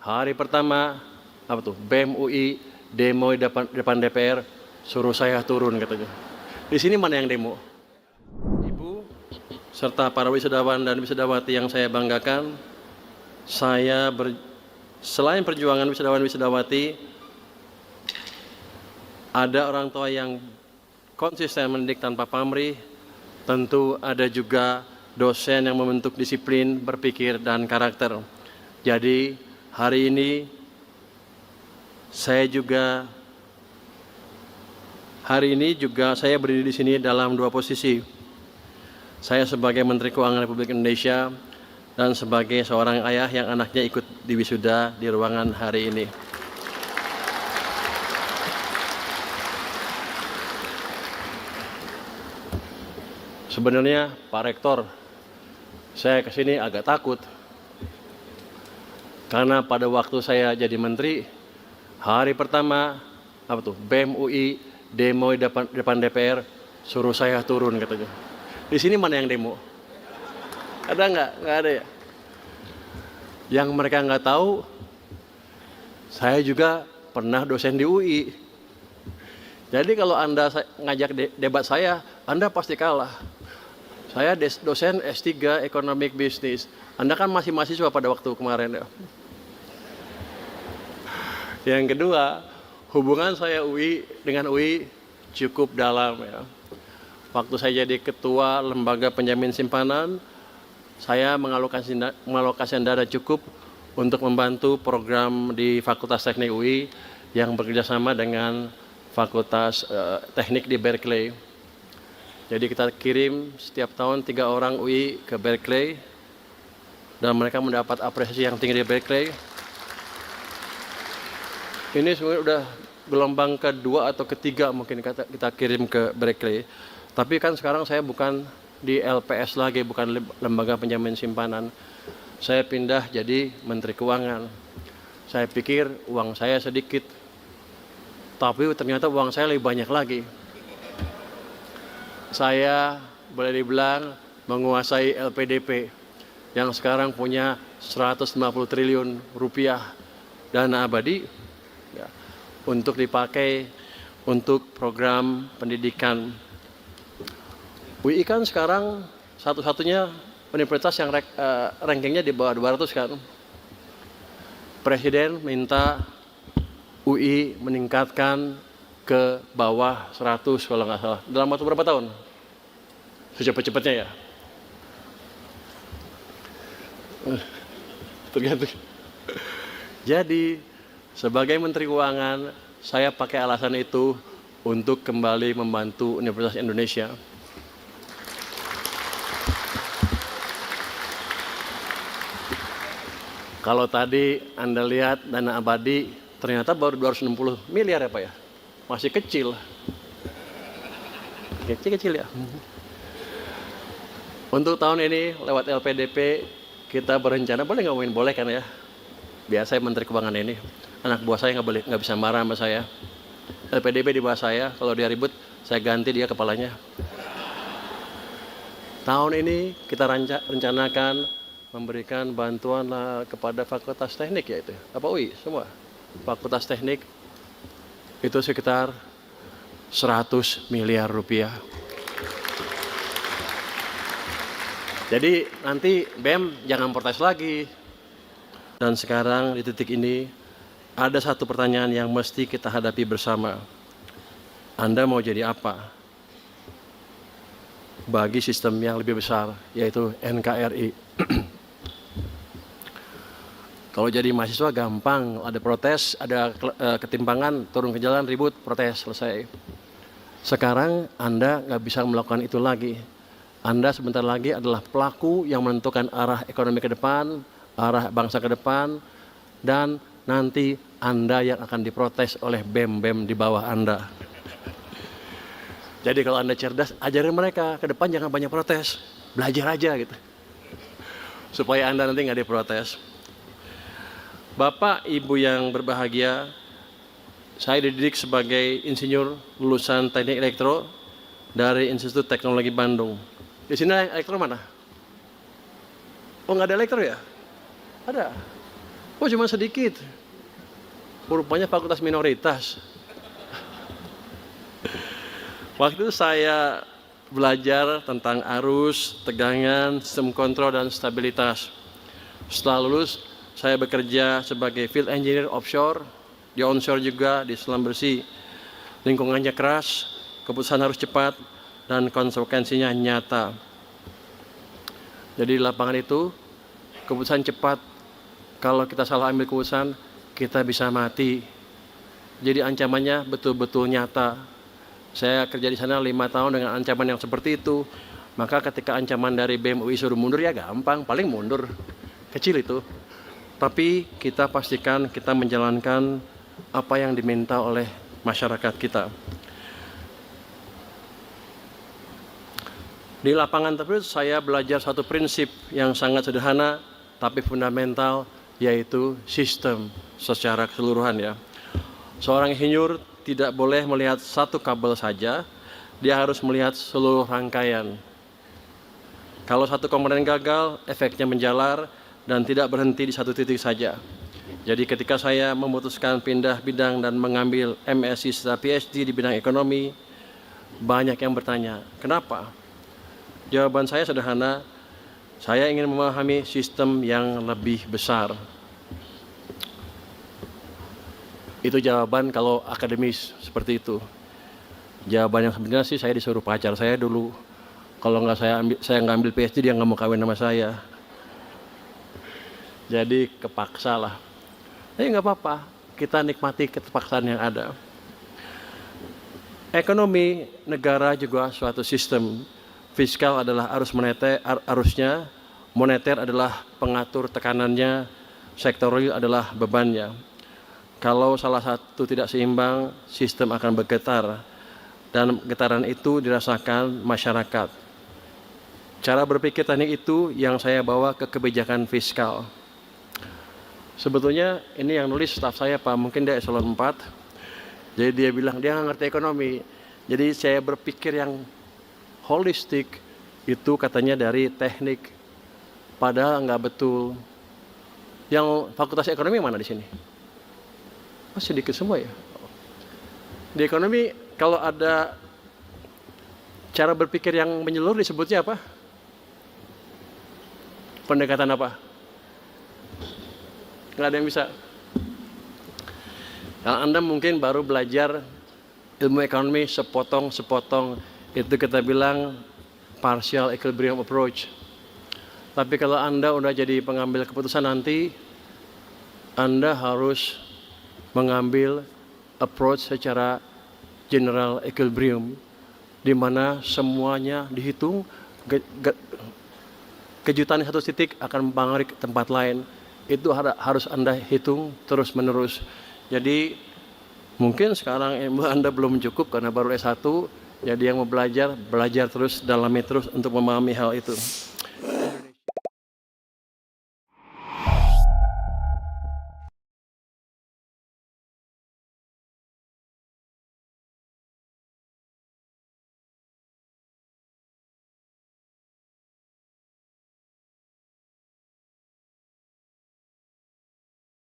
Hari pertama, apa tuh, BEM UI demo di depan DPR, suruh saya turun katanya. Di sini mana yang demo? Ibu, serta para wisudawan dan wisudawati yang saya banggakan, selain perjuangan wisudawan-wisudawati, ada orang tua yang konsisten mendidik tanpa pamrih, tentu ada juga dosen yang membentuk disiplin, berpikir, dan karakter. Jadi hari ini saya juga berdiri di sini dalam dua posisi. Saya sebagai Menteri Keuangan Republik Indonesia dan sebagai seorang ayah yang anaknya ikut di wisuda di ruangan hari ini. Sebenarnya Pak Rektor, saya kesini agak takut. Karena pada waktu saya jadi menteri, hari pertama, apa tuh, BEM UI demo di depan DPR, suruh saya turun katanya. Di sini mana yang demo? Ada nggak? Nggak ada ya? Yang mereka nggak tahu, saya juga pernah dosen di UI. Jadi kalau Anda ngajak debat saya, Anda pasti kalah. Saya dosen S3 Economic Business. Anda kan masih mahasiswa pada waktu kemarin ya. Yang kedua, hubungan saya dengan UI cukup dalam ya. Waktu saya jadi ketua lembaga penjamin simpanan, saya mengalokasikan dana cukup untuk membantu program di Fakultas Teknik UI yang bekerjasama dengan Fakultas Teknik di Berkeley. Jadi kita kirim setiap tahun 3 orang UI ke Berkeley dan mereka mendapat apresiasi yang tinggi di Berkeley. Ini sebenarnya udah gelombang kedua atau ketiga mungkin kita kirim ke Berkeley. Tapi kan sekarang saya bukan di LPS lagi, bukan lembaga penjamin simpanan. Saya pindah jadi Menteri Keuangan. Saya pikir uang saya sedikit, tapi ternyata uang saya lebih banyak lagi. Saya boleh dibilang menguasai LPDP yang sekarang punya 150 triliun rupiah dana abadi ya, untuk dipakai untuk program pendidikan. UI kan sekarang satu-satunya universitas yang rankingnya di bawah 200 kan. Presiden minta UI meningkatkan ke bawah 100 kalau nggak salah. Dalam waktu berapa tahun? Secepat-cepatnya ya. Tergantung. Jadi sebagai Menteri Keuangan, saya pakai alasan itu untuk kembali membantu Universitas Indonesia. Kalau tadi Anda lihat dana abadi, ternyata baru 260 miliar ya Pak ya? Masih kecil. Kecil ya. Untuk tahun ini lewat LPDP kita berencana, boleh ngomongin boleh kan ya? Biasa Menteri Keuangan ini, anak buah saya nggak bisa marah sama saya. LPDP di bawah saya, kalau dia ribut saya ganti dia kepalanya. Tahun ini kita rencanakan memberikan bantuan kepada Fakultas Teknik yaitu apa UI semua. Fakultas Teknik itu sekitar 100 miliar rupiah. Jadi nanti BEM jangan protes lagi. Dan sekarang di titik ini ada satu pertanyaan yang mesti kita hadapi bersama. Anda mau jadi apa? Bagi sistem yang lebih besar, yaitu NKRI. Kalau jadi mahasiswa gampang, ada protes, ada ketimpangan, turun ke jalan, ribut, protes, selesai. Sekarang Anda nggak bisa melakukan itu lagi. Anda sebentar lagi adalah pelaku yang menentukan arah ekonomi ke depan, arah bangsa ke depan, dan nanti Anda yang akan diprotes oleh BEM-BEM di bawah Anda. Jadi kalau Anda cerdas, ajarin mereka, ke depan jangan banyak protes, belajar aja gitu. Supaya Anda nanti nggak diprotes. Bapak, Ibu yang berbahagia, saya dididik sebagai insinyur lulusan Teknik Elektro dari Institut Teknologi Bandung. Di sini elektro mana? Oh nggak ada elektro ya? Ada. Oh cuma sedikit. Rupanya fakultas minoritas. Waktu itu saya belajar tentang arus, tegangan, sistem kontrol, dan stabilitas. Setelah lulus, saya bekerja sebagai field engineer offshore, di onshore juga, di selam bersih. Lingkungannya keras, keputusan harus cepat, dan konsekuensinya nyata. Jadi di lapangan itu, keputusan cepat, kalau kita salah ambil keputusan, kita bisa mati. Jadi ancamannya betul-betul nyata. Saya kerja di sana 5 tahun dengan ancaman yang seperti itu. Maka ketika ancaman dari BEM UI suruh mundur, ya gampang, paling mundur. Kecil itu. Tapi kita pastikan kita menjalankan apa yang diminta oleh masyarakat kita. Di lapangan tersebut saya belajar satu prinsip yang sangat sederhana tapi fundamental, yaitu sistem secara keseluruhan ya. Seorang insinyur tidak boleh melihat satu kabel saja, dia harus melihat seluruh rangkaian. Kalau satu komponen gagal, efeknya menjalar dan tidak berhenti di satu titik saja. Jadi ketika saya memutuskan pindah bidang dan mengambil MSc serta PhD di bidang ekonomi, banyak yang bertanya, kenapa? Jawaban saya sederhana, saya ingin memahami sistem yang lebih besar. Itu jawaban kalau akademis seperti itu. Jawaban yang sebenarnya sih saya disuruh pacar saya dulu. Kalau nggak saya nggak ambil PhD, dia nggak mau kawin sama saya. Jadi kepaksa lah. Nggak apa-apa, kita nikmati keterpaksaan yang ada. Ekonomi negara juga suatu sistem. Fiskal adalah arusnya, moneter adalah pengatur tekanannya, sektorial adalah bebannya. Kalau salah satu tidak seimbang, sistem akan bergetar. Dan getaran itu dirasakan masyarakat. Cara berpikir teknik itu yang saya bawa ke kebijakan fiskal. Sebetulnya ini yang nulis staf saya Pak, mungkin dia eselon 4. Jadi dia bilang dia nggak ngerti ekonomi. Jadi saya berpikir yang holistik itu katanya dari teknik. Padahal nggak betul. Yang fakultas ekonomi mana di sini? Masih sedikit semua ya. Di ekonomi kalau ada cara berpikir yang menyeluruh disebutnya apa? Pendekatan apa? Nggak ada yang bisa. Kalau Anda mungkin baru belajar ilmu ekonomi sepotong-sepotong, itu kita bilang partial equilibrium approach. Tapi kalau Anda udah jadi pengambil keputusan nanti, Anda harus mengambil approach secara general equilibrium, di mana semuanya dihitung, kejutan di satu titik akan mempengaruhi ke tempat lain. Itu harus Anda hitung terus menerus. Jadi mungkin sekarang ilmu Anda belum cukup karena baru S1, jadi yang mau belajar terus, dalami terus untuk memahami hal itu.